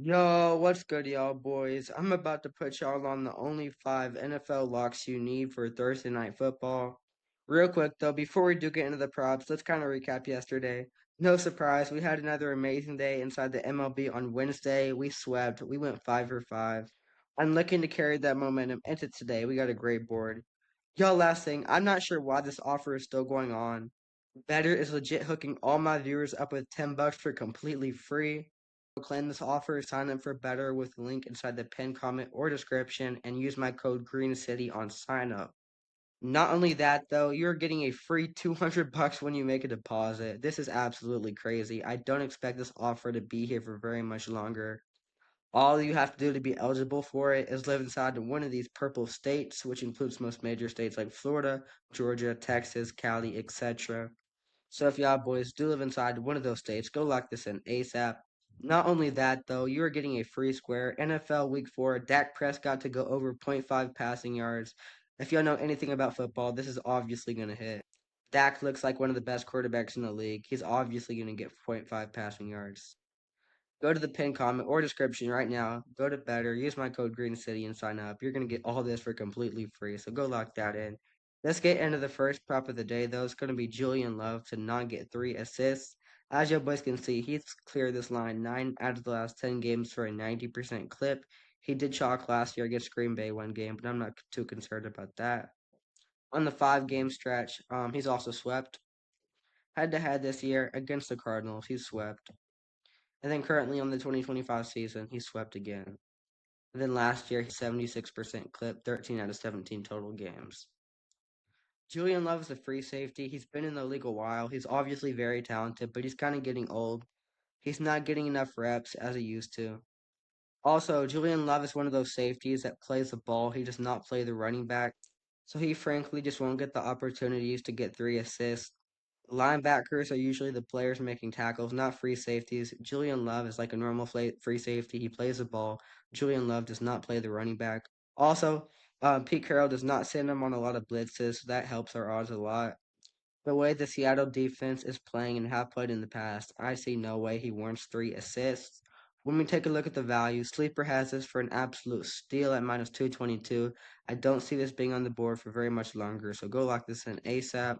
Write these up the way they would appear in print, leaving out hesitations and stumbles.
Yo, what's good, y'all boys? I'm about to put y'all on the only 5 NFL locks you need for Thursday night football. Real quick though, before we do get into the props, let's kind of recap yesterday. No surprise, we had another amazing day inside the MLB on Wednesday. We swept. We went 5 for 5. I'm looking to carry that momentum into today. We got a great board. Yo, last thing, I'm not sure why this offer is still going on. Betr is legit hooking all my viewers up with $10 for completely free. Claim this offer, sign up for Betr with the link inside the pinned comment or description and use my code GreenCity on sign up. Not only that though, you're getting a free $200 when you make a deposit. This is absolutely crazy. I don't expect this offer to be here for very much longer. All you have to do to be eligible for it is live inside one of these purple states, which includes most major states like Florida, Georgia, Texas, Cali, etc. So if y'all boys do live inside one of those states, go lock this in ASAP. Not only that, though, you are getting a free square. NFL Week 4, Dak Prescott to go over point 0.5 passing yards. If y'all know anything about football, this is obviously going to hit. Dak looks like one of the best quarterbacks in the league. He's obviously going to get point 0.5 passing yards. Go to the pinned comment or description right now. Go to Betr, use my code GreenCity and sign up. You're going to get all this for completely free, so go lock that in. Let's get into the first prop of the day, though. It's going to be Julian Love to not get 3 assists. As you boys can see, he's cleared this line 9 out of the last 10 games for a 90% clip. He did chalk last year against Green Bay one game, but I'm not too concerned about that. On the 5 game stretch, he's also swept. Head to head this year against the Cardinals, he's swept. And then currently on the 2025 season, he swept again. And then last year, he 76% clip, 13 out of 17 total games. Julian Love is a free safety. He's been in the league a while. He's obviously very talented, but he's kind of getting old. He's not getting enough reps as he used to. Also, Julian Love is one of those safeties that plays the ball. He does not play the running back. So he frankly just won't get the opportunities to get 3 assists. Linebackers are usually the players making tackles, not free safeties. Julian Love is like a normal free safety. He plays the ball. Julian Love does not play the running back. Also, Pete Carroll does not send him on a lot of blitzes, so that helps our odds a lot. The way the Seattle defense is playing and have played in the past, I see no way he warrants 3 assists. When we take a look at the value, Sleeper has this for an absolute steal at minus 222. I don't see this being on the board for very much longer, so go lock this in ASAP.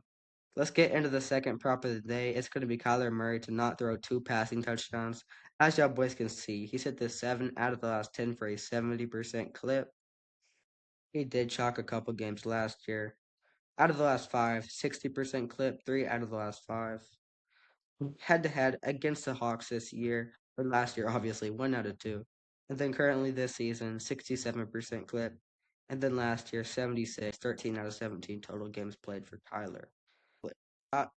Let's get into the second prop of the day. It's going to be Kyler Murray to not throw 2 passing touchdowns. As y'all boys can see, he's hit this 7 out of the last 10 for a 70% clip. He did chalk a couple games last year. Out of the last 5, 60% clip, 3 out of the last 5. Head to head against the Hawks this year, or last year, obviously, 1 out of 2. And then currently this season, 67% clip. And then last year, 76, 13 out of 17 total games played for Kyler. Uh,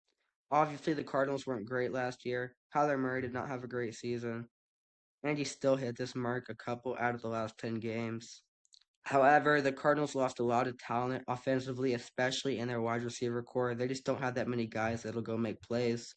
Obviously, the Cardinals weren't great last year. Kyler Murray did not have a great season, and he still hit this mark a couple out of the last 10 games. However, the Cardinals lost a lot of talent offensively, especially in their wide receiver core. They just don't have that many guys that'll go make plays.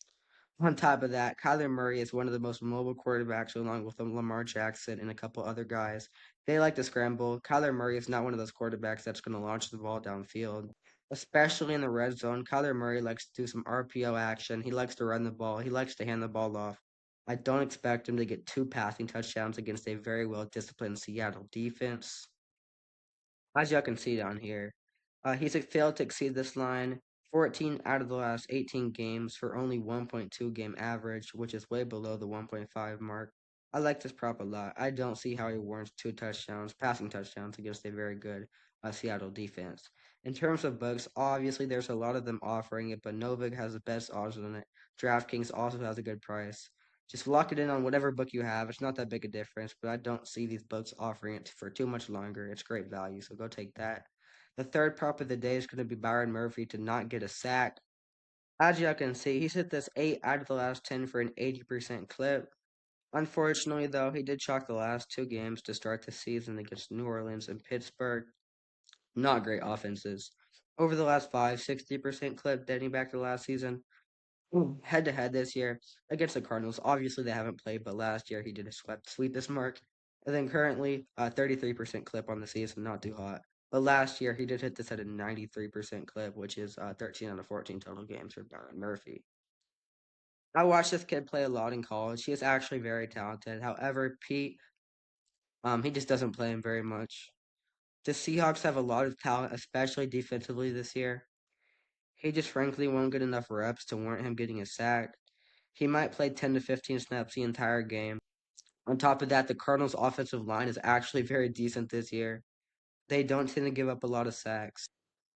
On top of that, Kyler Murray is one of the most mobile quarterbacks, along with Lamar Jackson and a couple other guys. They like to scramble. Kyler Murray is not one of those quarterbacks that's going to launch the ball downfield, especially in the red zone. Kyler Murray likes to do some RPO action. He likes to run the ball. He likes to hand the ball off. I don't expect him to get 2 passing touchdowns against a very well disciplined Seattle defense. As y'all can see down here, he's failed to exceed this line 14 out of the last 18 games for only 1.2 game average, which is way below the 1.5 mark. I like this prop a lot. I don't see how he warrants 2 passing touchdowns against a very good Seattle defense. In terms of books, obviously there's a lot of them offering it, but no book has the best odds on it. DraftKings also has a good price. Just lock it in on whatever book you have. It's not that big a difference, but I don't see these books offering it for too much longer. It's great value, so go take that. The third prop of the day is going to be Byron Murphy to not get a sack. As y'all can see, he's hit this 8 out of the last 10 for an 80% clip. Unfortunately, though, he did chalk the last 2 games to start the season against New Orleans and Pittsburgh. Not great offenses. Over the last 5, 60% clip dating back to last season. Head to head this year against the Cardinals. Obviously, they haven't played, but last year he did a sweep this mark. And then currently, 33% clip on the season, not too hot. But last year he did hit this at a 93% clip, which is 13 out of 14 total games for Byron Murphy. I watched this kid play a lot in college. He is actually very talented. However, Pete He just doesn't play him very much. The Seahawks have a lot of talent, especially defensively this year. He just frankly won't get enough reps to warrant him getting a sack. He might play 10 to 15 snaps the entire game. On top of that, the Cardinals' offensive line is actually very decent this year. They don't tend to give up a lot of sacks.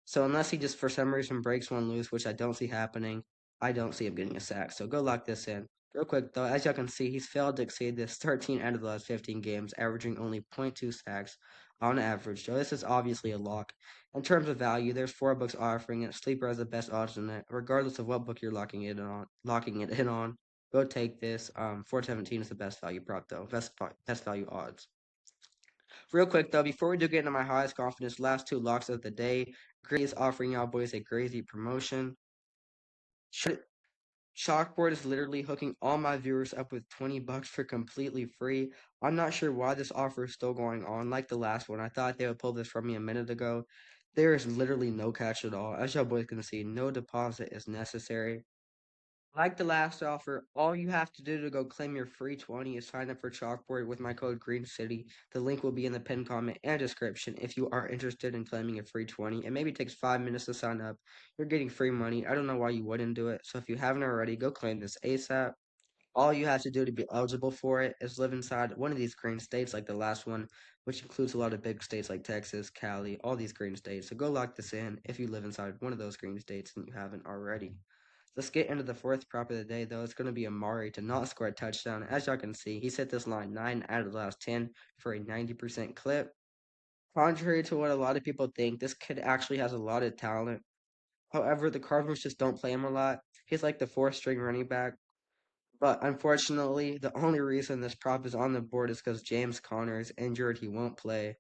So unless he just for some reason breaks one loose, which I don't see happening, I don't see him getting a sack. So go lock this in. Real quick though, as y'all can see, he's failed to exceed this 13 out of the last 15 games, averaging only zero point 0.2 sacks on average. So this is obviously a lock. In terms of value, there's 4 books offering it. Sleeper has the best odds in it, regardless of what book you're locking it in on. Go take this. 417 is the best value prop though. Best value odds. Real quick though, before we do get into my highest confidence last two locks of the day, Gray is offering y'all boys a crazy promotion. Chalkboard is literally hooking all my viewers up with 20 bucks for completely free. I'm not sure why this offer is still going on. Like the last one, I thought they would pull this from me a minute ago. There is literally no catch at all. As y'all boys can see, no deposit is necessary. Like the last offer, all you have to do to go claim your free 20 is sign up for Chalkboard with my code GreenCity. The link will be in the pinned comment and description if you are interested in claiming a free 20. It maybe takes 5 minutes to sign up. You're getting free money. I don't know why you wouldn't do it. So if you haven't already, go claim this ASAP. All you have to do to be eligible for it is live inside one of these green states like the last one, which includes a lot of big states like Texas, Cali, all these green states. So go lock this in if you live inside one of those green states and you haven't already. Let's get into the fourth prop of the day, though. It's going to be Amari to not score a touchdown. As y'all can see, he's hit this line 9 out of the last 10 for a 90% clip. Contrary to what a lot of people think, this kid actually has a lot of talent. However, the Cardinals just don't play him a lot. He's like the fourth string running back. But unfortunately, the only reason this prop is on the board is because James Conner is injured. He won't play,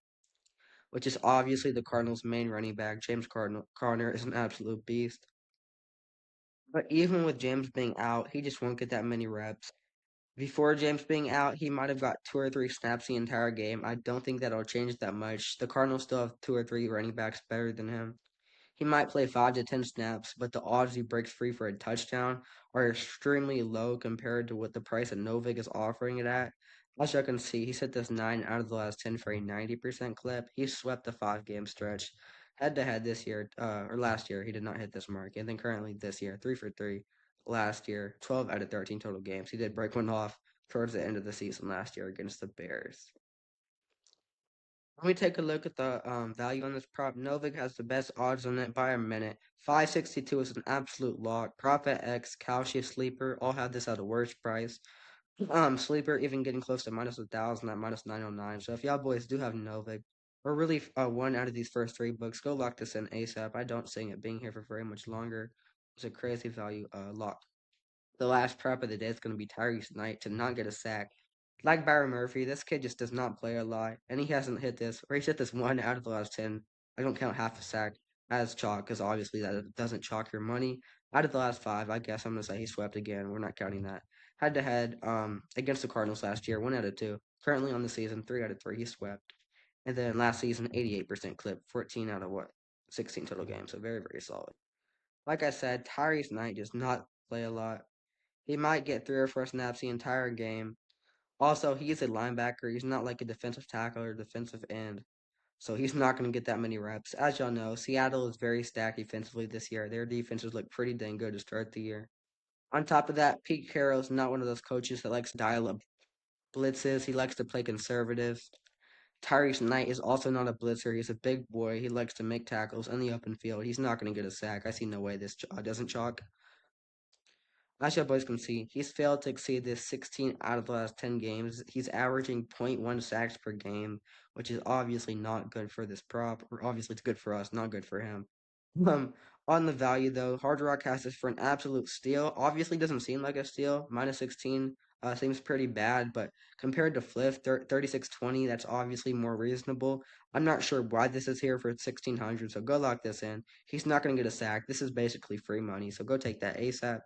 which is obviously the Cardinals' main running back. Conner is an absolute beast. But even with James being out, he just won't get that many reps. Before James being out, he might have got 2 or 3 snaps the entire game. I don't think that'll change that much. The Cardinals still have 2 or 3 running backs better than him. He might play 5 to 10 snaps, but the odds he breaks free for a touchdown are extremely low compared to what the price of Novik is offering it at. As you can see, he's hit this 9 out of the last 10 for a 90% clip. He swept the 5 game stretch. Head to head this year, or last year, he did not hit this mark. And then currently this year, 3 for 3. Last year, 12 out of 13 total games. He did break one off towards the end of the season last year against the Bears. Let me take a look at the value on this prop. Novik has the best odds on it by a minute. 562 is an absolute lock. Profit X, Kalshi, Sleeper all have this at a worse price. Sleeper even getting close to minus 1,000 at minus 909. So if y'all boys do have Novik, or really one out of these first 3 books, go lock this in ASAP. I don't see it being here for very much longer. It's a crazy value lock. The last prop of the day is going to be Tyrese Knight to not get a sack. Like Byron Murphy, this kid just does not play a lot, and he hasn't hit this, or he's hit this 1 out of the last 10. I don't count half a sack as chalk, because obviously that doesn't chalk your money. Out of the last 5, I guess I'm going to say he swept again. We're not counting that. Head to head, against the Cardinals last year, 1 out of 2. Currently on the season, 3 out of 3, he swept. And then last season, 88% clip, 14 out of 16 total games, so very, very solid. Like I said, Tyrese Knight does not play a lot. He might get 3 or 4 snaps the entire game. Also, he's a linebacker. He's not like a defensive tackle or defensive end. So he's not going to get that many reps. As y'all know, Seattle is very stacked defensively this year. Their defenses look pretty dang good to start the year. On top of that, Pete Carroll's not one of those coaches that likes to dial up blitzes. He likes to play conservative. Tyrese Knight is also not a blitzer. He's a big boy. He likes to make tackles in the open field. He's not going to get a sack. I see no way this doesn't chalk. As you boys can see, he's failed to exceed this 16 out of the last 10 games. He's averaging 0.1 sacks per game, which is obviously not good for this prop. Or obviously, it's good for us, not good for him. On the value, though, Hard Rock has this for an absolute steal. Obviously, doesn't seem like a steal. Minus 16 seems pretty bad, but compared to Fliff, 3620, that's obviously more reasonable. I'm not sure why this is here for 1600, so go lock this in. He's not going to get a sack. This is basically free money, so go take that ASAP.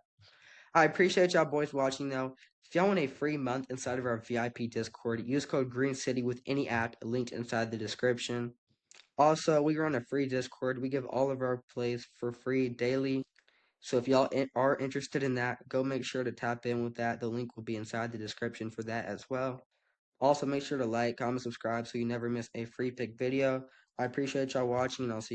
I appreciate y'all boys watching though. If y'all want a free month inside of our VIP Discord, use code GreenCity with any app linked inside the description. Also, we run a free Discord. We give all of our plays for free daily. So if y'all are interested in that, go make sure to tap in with that. The link will be inside the description for that as well. Also, make sure to like, comment, subscribe so you never miss a free pick video. I appreciate y'all watching, and I'll see y'all.